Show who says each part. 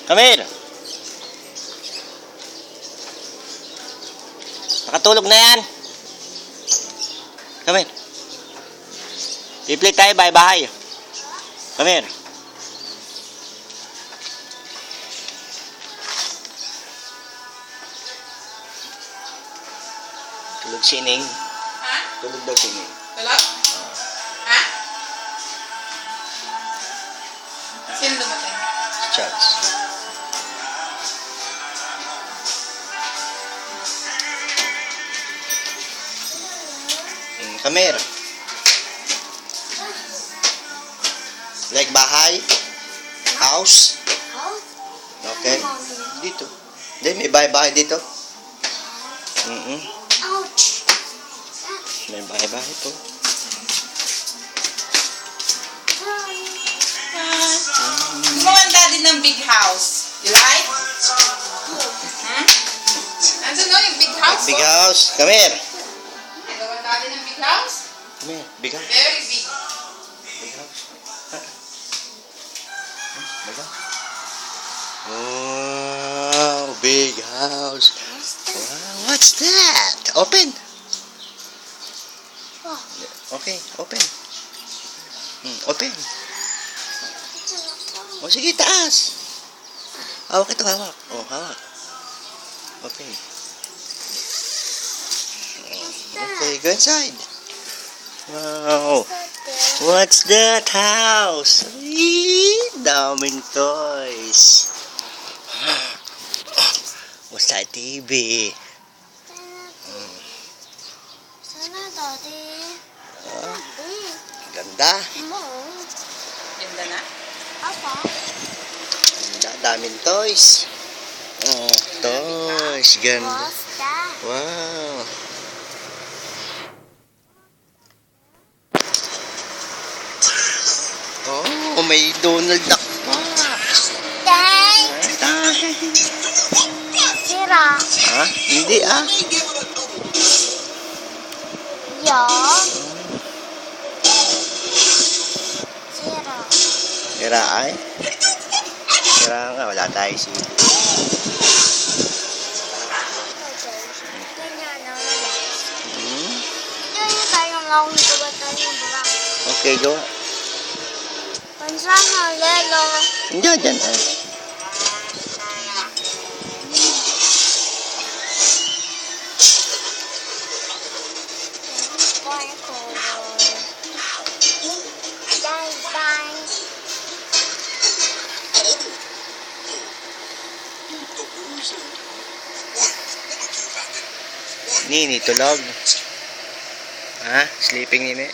Speaker 1: Come here. Nakatulog na yan. Come here. Pipili tayo bahay. Come here. Tulog si Ining.
Speaker 2: Ha?
Speaker 1: Tulog daw si Ining.
Speaker 2: Tulog? Ha? Sino dumating?
Speaker 1: Si Charles. Come here. Like bahay? House? Okay. Dito. Hindi, may bahay-bahay dito.
Speaker 3: Ouch!
Speaker 1: May bahay-bahay to.
Speaker 2: Gumawa ang daddy ng big house. You like? Hmm? Nandun no, yung big house?
Speaker 1: Big house. Come here.
Speaker 2: Gumawa ang daddy ng big house?
Speaker 1: Come here. Big house.
Speaker 2: Very big.
Speaker 1: Big house. Big house. Wow, big house. Wow, what's that? Open. Okay, open. Open. O sige, taas. Hawak ito, hawak. O, hawak. Open. Okay, go inside. Wow. What's that house? Eee, daming toys. What's that TV?
Speaker 3: Sana, Daddy. Daddy.
Speaker 1: Ganda.
Speaker 3: Mom.
Speaker 2: Ganda na?
Speaker 3: Papa.
Speaker 1: Ganda, daming toys. Oh, toys. Ganda.
Speaker 3: What's that?
Speaker 1: Wow. Oh, may Donald Duck pa.
Speaker 3: Dang. Sira.
Speaker 1: Ha? Hindi ah.
Speaker 3: Yo. Sira.
Speaker 1: Sira ay. Sira nga, wala tayo si.
Speaker 3: Ganyan na wala.
Speaker 1: Hmm?
Speaker 3: Ganyan tayo lang gawa tayo ng bra.
Speaker 1: Okay, go.
Speaker 3: Pansan na lelo.
Speaker 1: Hindi, dyan ay.
Speaker 3: Bang, bang.
Speaker 1: Nini, tulog. Ha? Sleeping nini.